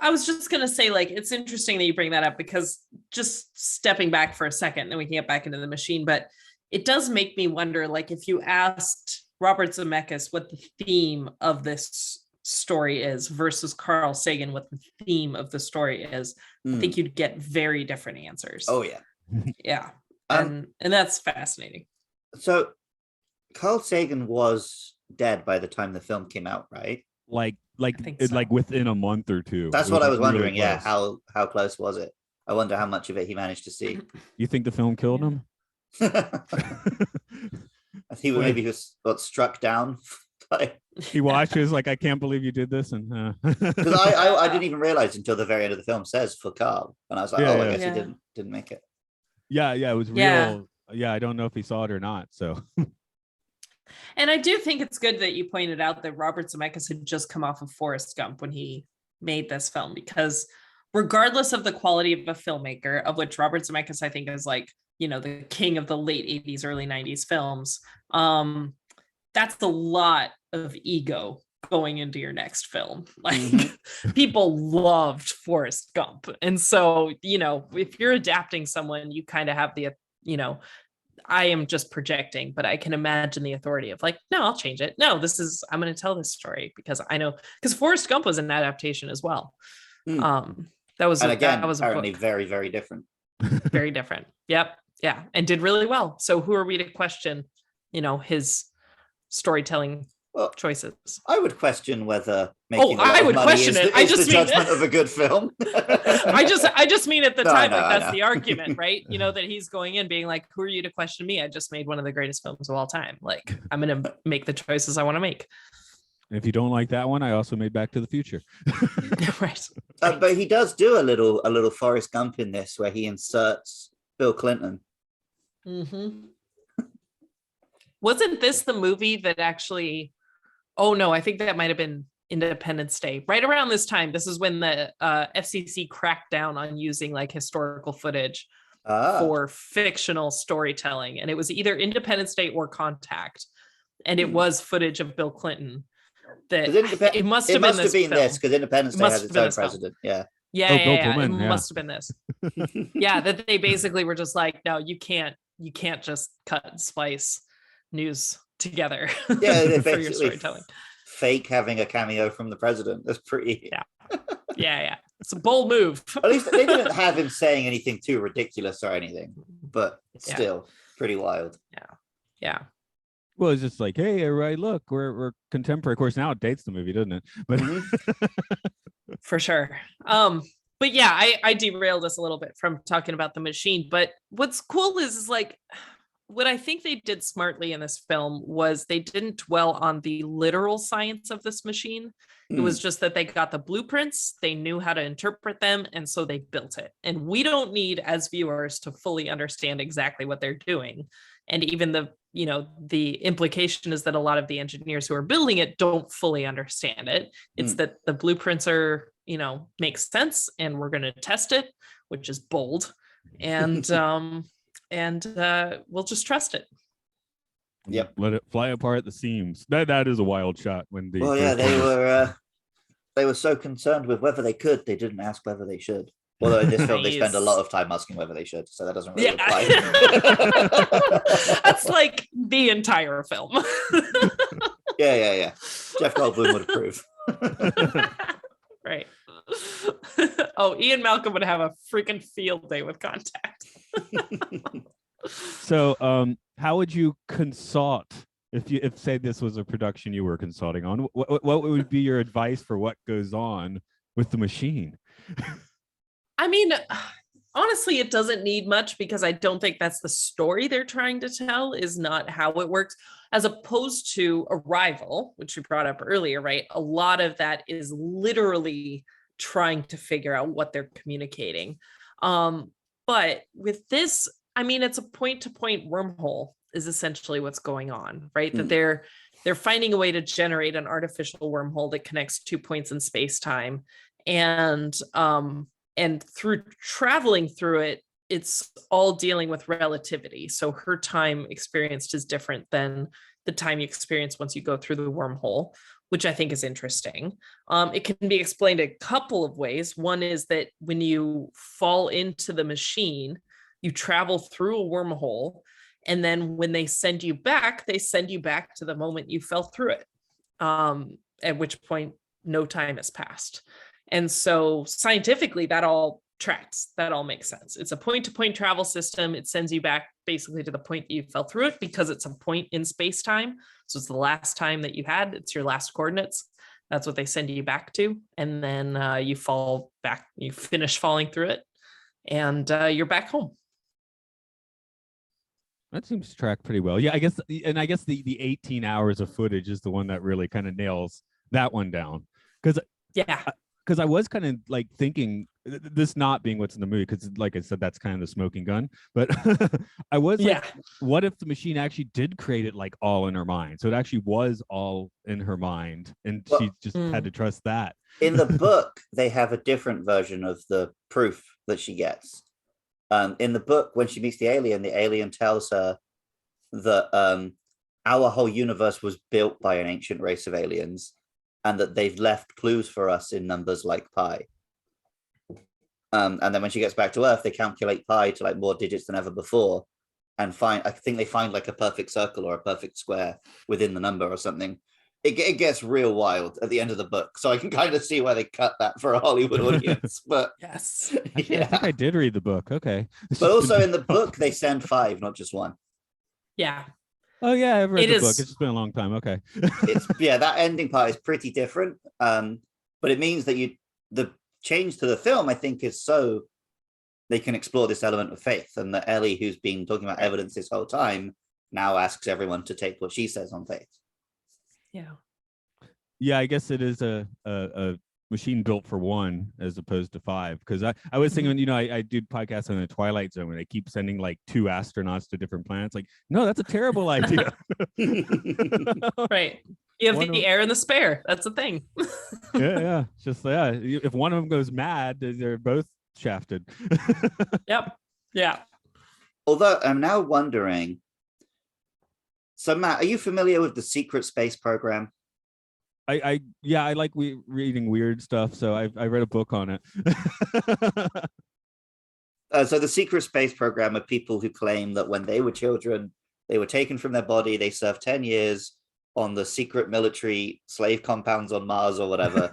I was just gonna say, like, it's interesting that you bring that up, because just stepping back for a second, and we can get back into the machine, but it does make me wonder, like, if you asked Robert Zemeckis what the theme of this story is versus Carl Sagan what the theme of the story is, I think you'd get very different answers. Oh yeah. Yeah. And that's fascinating. So Carl Sagan was dead by the time the film came out, right? Like within a month or two. That's what I was wondering. Really how close was it? I wonder how much of it he managed to see. You think the film killed him? I think maybe he got struck down. He watches like, I can't believe you did this, and because I didn't even realize until the very end of the film says for Carl, and I was like, I guess he didn't make it. Yeah, it was real. Yeah, I don't know if he saw it or not. So, and I do think it's good that you pointed out that Robert Zemeckis had just come off of Forrest Gump when he made this film, because regardless of the quality of a filmmaker, of which Robert Zemeckis I think is like, the king of the late 80s, early 90s films, that's a lot of ego going into your next film. Like, people loved Forrest Gump. And so, if you're adapting someone, you kind of have the, I am just projecting, but I can imagine the authority of like, no, I'll change it. No, I'm going to tell this story because I know, because Forrest Gump was an adaptation as well. That was apparently very, very different. Very different. Yep. Yeah. And did really well. So who are we to question, his storytelling choices? I would question whether making I would question it. I just the judgment of a good film. I just mean at the time, that's the argument, right? That he's going in being like, who are you to question me? I just made one of the greatest films of all time. Like, I'm going to make the choices I want to make. And if you don't like that one, I also made Back to the Future. Right. But he does do a little Forrest Gump in this, where he inserts Bill Clinton. Wasn't this the movie that actually? Oh no, I think that might have been Independence Day. Right around this time, this is when the FCC cracked down on using like historical footage for fictional storytelling, and it was either Independence Day or Contact, and it was footage of Bill Clinton. It must have been this because Independence Day has its own president. Yeah. Pullman, it must have been this. Yeah, that they basically were just like, no, you can't just cut and splice news together. Yeah, they for your basically storytelling. fake having a cameo from the president. That's pretty. Yeah. It's a bold move. At least they didn't have him saying anything too ridiculous or anything, but still pretty wild. Yeah. Well, it's just like, hey, everybody, look, we're contemporary. Of course, now it dates the movie, doesn't it? But For sure. But yeah, I derailed us a little bit from talking about the machine. But what's cool is like, what I think they did smartly in this film was they didn't dwell on the literal science of this machine. It was just that they got the blueprints, they knew how to interpret them, and so they built it. And we don't need, as viewers, to fully understand exactly what they're doing. And even the implication is that a lot of the engineers who are building it don't fully understand it. It's that the blueprints are, make sense, and we're going to test it, which is bold. And we'll just trust it. Yep. Let it fly apart at the seams. That is a wild shot when the. Well, yeah, they were so concerned with whether they could, they didn't ask whether they should. Although in this film, they spend a lot of time asking whether they should, so that doesn't really apply. That's like the entire film. Yeah. Jeff Goldblum would approve. Right. Oh, Ian Malcolm would have a freaking field day with Contact. So, how would you consult if say this was a production you were consulting on? What would be your advice for what goes on with the machine? I mean, honestly, it doesn't need much, because I don't think that's the story they're trying to tell, is not how it works, as opposed to Arrival, which you brought up earlier, right? A lot of that is literally trying to figure out what they're communicating. But with this, I mean, it's a point-to-point wormhole is essentially what's going on, right? That they're finding a way to generate an artificial wormhole that connects 2 points in space-time. And through traveling through it, it's all dealing with relativity. So her time experienced is different than the time you experience once you go through the wormhole, which I think is interesting. It can be explained a couple of ways. One is that when you fall into the machine, you travel through a wormhole, and then when they send you back to the moment you fell through it, at which point no time has passed. And so scientifically, that all tracks. That all makes sense. It's a point-to-point travel system. It sends you back basically to the point that you fell through it, because it's a point in space-time. So it's the last time that you had. It's your last coordinates. That's what they send you back to. And then you fall back, you finish falling through it, and you're back home. That seems to track pretty well. Yeah, I guess the 18 hours of footage is the one that really kind of nails that one down. Because I was kind of like thinking, this not being what's in the movie, because like I said, that's kind of the smoking gun. But I was like, what if the machine actually did create it like all in her mind? So it actually was all in her mind, and she just had to trust that. In the book, they have a different version of the proof that she gets. In the book, when she meets the alien tells her that our whole universe was built by an ancient race of aliens, and that they've left clues for us in numbers like pi. And then when she gets back to Earth, they calculate pi to like more digits than ever before, and I think they find like a perfect circle or a perfect square within the number or something. It gets real wild at the end of the book, so I can kind of see why they cut that for a Hollywood audience. But yes, actually, I think I did read the book. Okay, but also in the book they send 5, not just 1. Yeah. Oh yeah, I've read the book. It's just been a long time. Okay. That ending part is pretty different. But it means that the change to the film, I think, is so they can explore this element of faith, and that Ellie, who's been talking about evidence this whole time, now asks everyone to take what she says on faith. Yeah, I guess it is a machine built for 1 as opposed to 5, because I was thinking, I do podcasts on the Twilight Zone, and they keep sending like 2 astronauts to different planets. Like, no, that's a terrible idea. Right. You have the air and the spare. That's the thing. yeah. It's just if one of them goes mad, they're both shafted. Yep. Yeah. Although I'm now wondering, so Matt, are you familiar with the secret space program? I like reading weird stuff, so I read a book on it. So the secret space program are people who claim that when they were children, they were taken from their body, they served 10 years on the secret military slave compounds on Mars or whatever,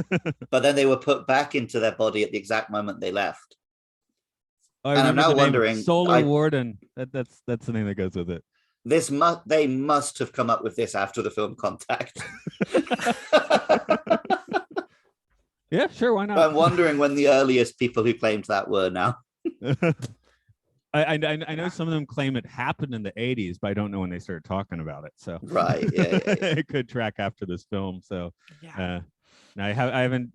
but then they were put back into their body at the exact moment they left. Oh, And I'm now wondering, Solar Warden. That's the name that goes with it. They must have come up with this after the film Contact. Yeah, sure, why not? I'm wondering when the earliest people who claimed that were now. I know some of them claim it happened in the 80s, but I don't know when they started talking about it. So right, yeah. It could track after this film. So I haven't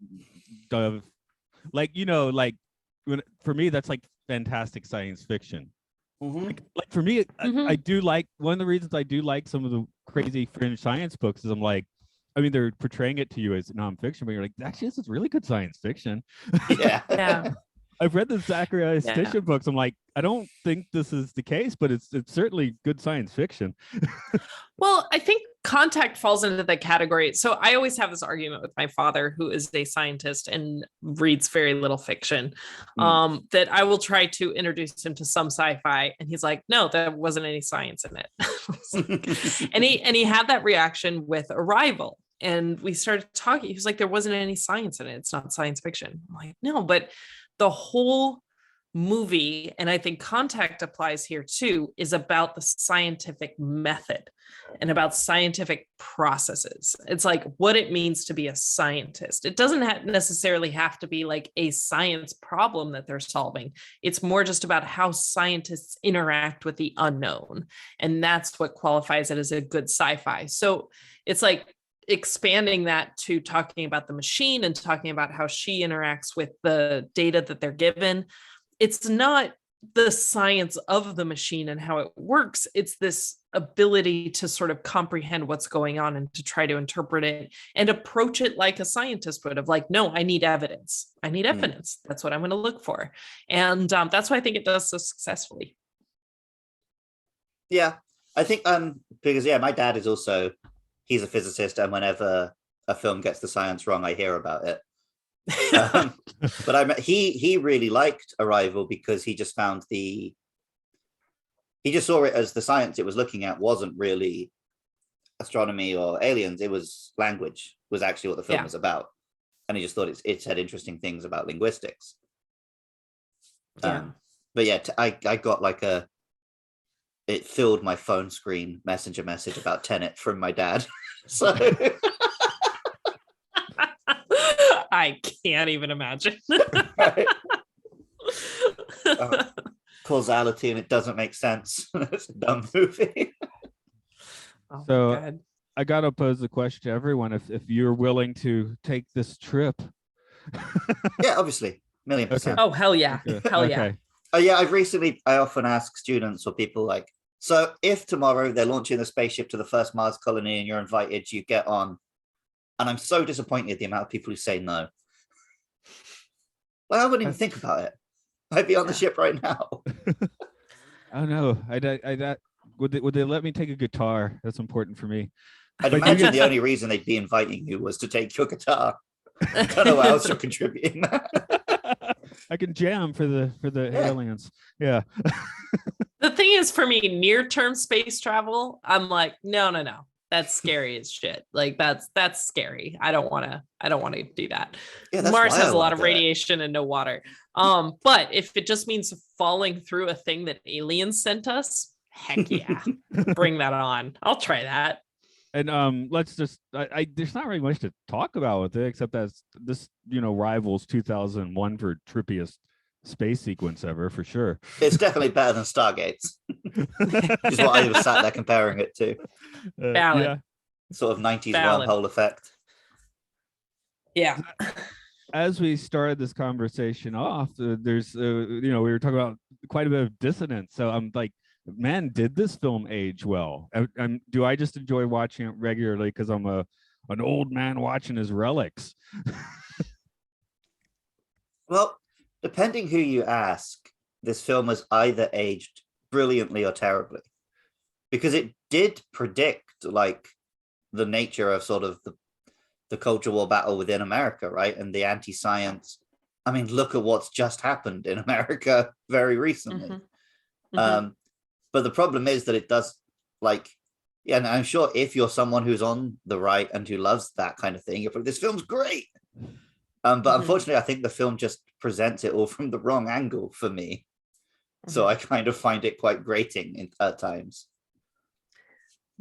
done like for me that's like fantastic science fiction. Mm-hmm. Like for me, I do like, one of the reasons I do like some of the crazy fringe science books is I'm like, I mean, they're portraying it to you as nonfiction, but you're like, actually, this is really good science fiction. Yeah. I've read the Zachariah Stisham books. I'm like, I don't think this is the case, but it's certainly good science fiction. Well, I think Contact falls into the category. So I always have this argument with my father, who is a scientist and reads very little fiction, that I will try to introduce him to some sci-fi. And he's like, no, there wasn't any science in it. and he had that reaction with Arrival. And we started talking. He was like, there wasn't any science in it. It's not science fiction. I'm like, no, but the whole movie, and I think Contact applies here too, is about the scientific method and about scientific processes. It's like what it means to be a scientist. It doesn't necessarily have to be like a science problem that they're solving. It's more just about how scientists interact with the unknown. And that's what qualifies it as a good sci-fi. So it's like expanding that to talking about the machine and talking about how she interacts with the data that they're given. It's not the science of the machine and how it works. It's this ability to sort of comprehend what's going on and to try to interpret it and approach it like a scientist would have, like, no, I need evidence. I need evidence. That's what I'm going to look for. And that's why I think it does so successfully. Yeah, I think because my dad is also, he's a physicist, and whenever a film gets the science wrong, I hear about it. But he really liked Arrival because he just found he just saw it as the science it was looking at wasn't really astronomy or aliens. It was language was actually what the film was about, and he just thought it said interesting things about linguistics. But yeah, I got like it filled my phone screen messenger message about Tenet from my dad. So I can't even imagine. Right. Causality, and it doesn't make sense. It's a dumb movie. So I gotta pose the question to everyone: if you're willing to take this trip. Yeah, obviously, 1,000,000%. Okay. Oh hell yeah, hell yeah. Oh yeah, I often ask students or people like, so if tomorrow they're launching a spaceship to the first Mars colony and you're invited, you get on. And I'm so disappointed at the amount of people who say no. Well, I wouldn't even think about it. I'd be on the ship right now. I don't know. Would they let me take a guitar? That's important for me. I'd imagine the only reason they'd be inviting you was to take your guitar. I don't know what else you're contributing. I can jam for the aliens. Yeah. The thing is, for me, near-term space travel, I'm like, no. That's scary as shit. Like that's scary. I don't want to do that. Yeah, Mars has a lot of radiation and no water. But if it just means falling through a thing that aliens sent us, heck yeah. Bring that on. I'll try that. And let's just there's not really much to talk about with it except that this rivals 2001 for trippiest space sequence ever, for sure. It's definitely better than Stargates. Is what I was sat there comparing it to. Yeah. Sort of 90s wormhole effect. Yeah. As we started this conversation off, there's we were talking about quite a bit of dissonance. So I'm like, man, did this film age well? Do I just enjoy watching it regularly because I'm an old man watching his relics? Well, depending who you ask, this film has either aged brilliantly or terribly, because it did predict like the nature of sort of the culture war battle within America, right? And the anti-science. I mean, look at what's just happened in America very recently. But the problem is that it does, like, Yeah, and I'm sure if you're someone who's on the right and who loves that kind of thing, you're probably, this film's great. But unfortunately, I think the film just presents it all from the wrong angle for me. So I kind of find it quite grating at times.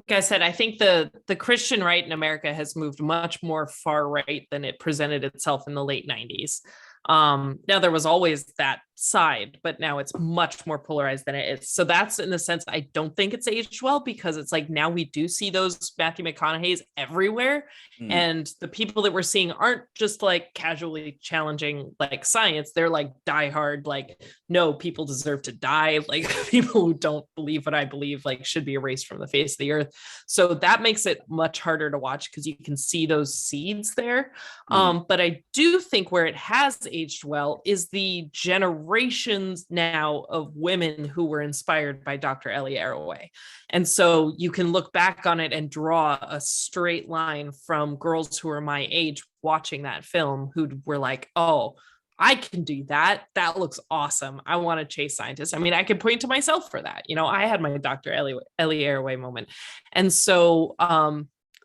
Like I said, I think the Christian right in America has moved much more far right than it presented itself in the late 90s. Now there was always that side, but now it's much more polarized than it is. So that's in the sense I don't think it's aged well, because it's like now we do see those Matthew McConaughey's everywhere. And the people that we're seeing aren't just like casually challenging like science. They're like diehard, like, no, people deserve to die. Like people who don't believe what I believe like should be erased from the face of the earth. So that makes it much harder to watch because you can see those seeds there. But I do think where it has aged well is the generations now of women who were inspired by Dr. Ellie Arroway. And so you can look back on it and draw a straight line from girls who are my age watching that film who were like, oh, I can do that. That looks awesome. I want to chase scientists. I mean, I can point to myself for that. You know, I had my Dr. Ellie Arroway moment. And so,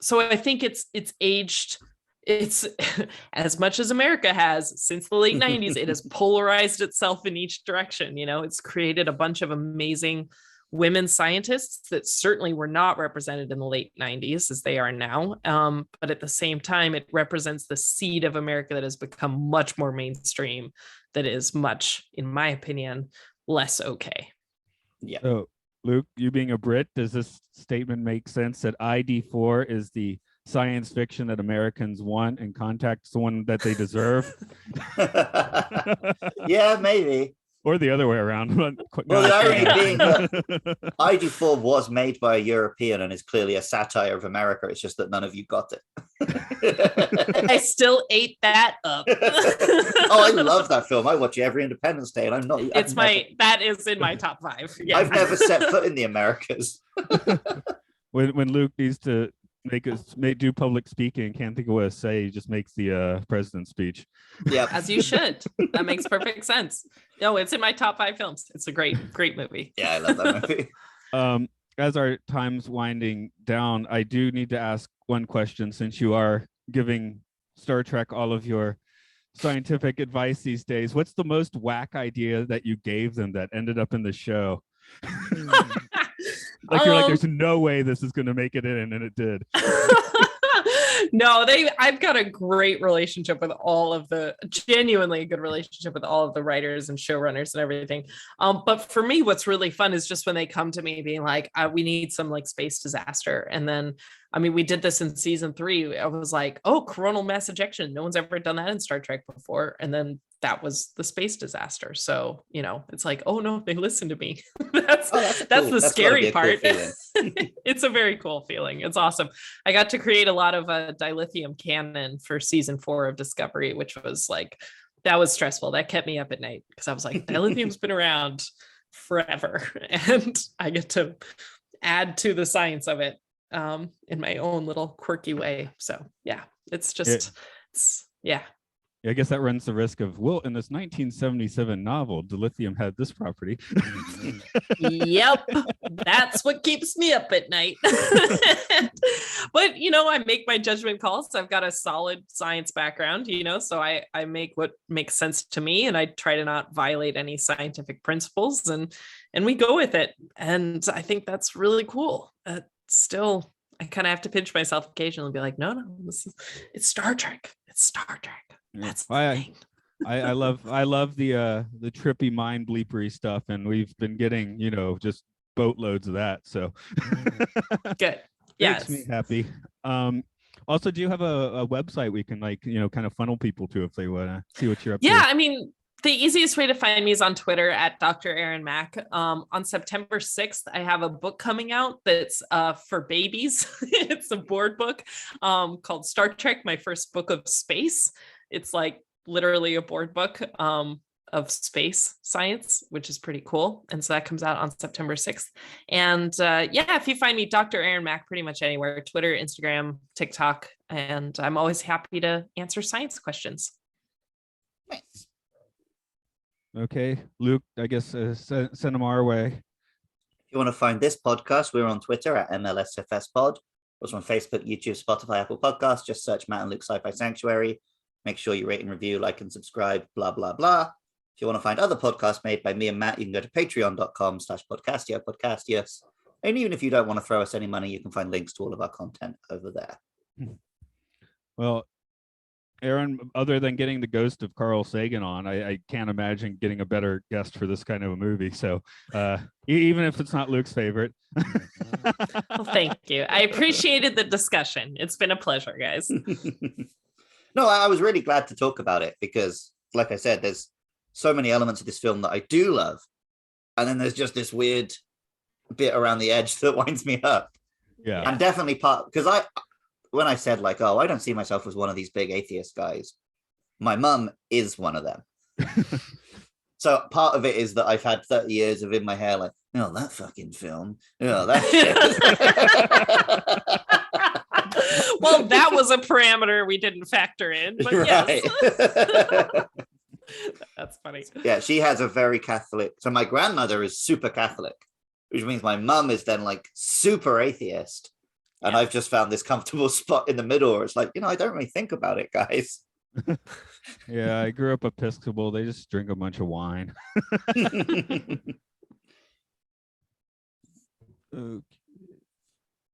so I think it's aged. It's as much as America has since the late 90s, it has polarized itself in each direction. You know, it's created a bunch of amazing women scientists that certainly were not represented in the late 90s as they are now. But at the same time, it represents the seed of America that has become much more mainstream, that is much, in my opinion, less okay. Yeah. So, Luke, you being a Brit, does this statement make sense that ID4 is the science fiction that Americans want and Contact's the one that they deserve? Yeah, maybe. Or the other way around. Well, the irony being that ID4 was made by a European and is clearly a satire of America. It's just that none of you got it. I still ate that up. Oh, I love that film. I watch it every Independence Day, and I'm not. That is in my top 5. Yeah. I've never set foot in the Americas. when Luke needs to do public speaking, can't think of what to say, he just makes the president's speech. Yeah, as you should. That makes perfect sense. No, it's in my top 5 films. It's a great movie. Yeah, I love that movie. As our time's winding down, I do need to ask one question, since you are giving Star Trek all of your scientific advice these days. What's the most whack idea that you gave them that ended up in the show? Like you're like, there's no way this is going to make it in, and it did. No, I've got a great relationship with genuinely good relationship with all of the writers and showrunners and everything. But for me, what's really fun is just when they come to me being like, we need some like space disaster. And then, I mean, we did this in season 3. I was like, oh, coronal mass ejection. No one's ever done that in Star Trek before. And then that was the space disaster. So, you know, it's like, oh no, they listened to me. that's the scary part. Cool. It's a very cool feeling. It's awesome. I got to create a lot of dilithium canon for season 4 of Discovery, which was like, that was stressful. That kept me up at night because I was like, dilithium's been around forever, and I get to add to the science of it in my own little quirky way. So yeah, it's just, yeah. I guess that runs the risk of, well, in this 1977 novel, dilithium had this property. Yep, that's what keeps me up at night. But, you know, I make my judgment calls. I've got a solid science background, you know, so I make what makes sense to me, and I try to not violate any scientific principles, and we go with it. And I think that's really cool. Still, I kind of have to pinch myself occasionally and be like, no, it's Star Trek. It's Star Trek. That's the thing. I love the trippy mind bleepery stuff, and we've been getting, you know, just boatloads of that. So good. Yes. Makes me happy. Also, do you have a website we can, like, you know, kind of funnel people to if they want to see what you're up to? Yeah, I mean, the easiest way to find me is on Twitter at Dr. Erin Mack. On September 6th, I have a book coming out that's for babies. It's a board book called Star Trek, My First Book of Space. It's like literally a board book of space science, which is pretty cool. And so that comes out on September 6th. And yeah, if you find me, Dr. Erin Mack, pretty much anywhere, Twitter, Instagram, TikTok, and I'm always happy to answer science questions. Nice. Okay, Luke, I guess send them our way. If you want to find this podcast, we're on Twitter at MLSFS Pod. Also on Facebook, YouTube, Spotify, Apple Podcasts. Just search Matt and Luke Sci-Fi Sanctuary. Make sure you rate and review, like and subscribe, blah, blah, blah. If you want to find other podcasts made by me and Matt, you can go to patreon.com/podcastio. And even if you don't want to throw us any money, you can find links to all of our content over there. Well, Erin, other than getting the ghost of Carl Sagan on, I can't imagine getting a better guest for this kind of a movie. So even if it's not Luke's favorite. Well, thank you. I appreciated the discussion. It's been a pleasure, guys. No, I was really glad to talk about it because, like I said, there's so many elements of this film that I do love. And then there's just this weird bit around the edge that winds me up. Yeah. And definitely because when I said like, oh, I don't see myself as one of these big atheist guys, my mum is one of them. So part of it is that I've had 30 years of in my hair like, oh, that fucking film. Oh, that shit. Well, that was a parameter we didn't factor in, but right. Yes. That's funny. Yeah, she has a very Catholic. So my grandmother is super Catholic, which means my mum is then like super atheist. And Yeah. I've just found this comfortable spot in the middle where it's like, I don't really think about it, guys. Yeah, I grew up Episcopal. They just drink a bunch of wine. Okay.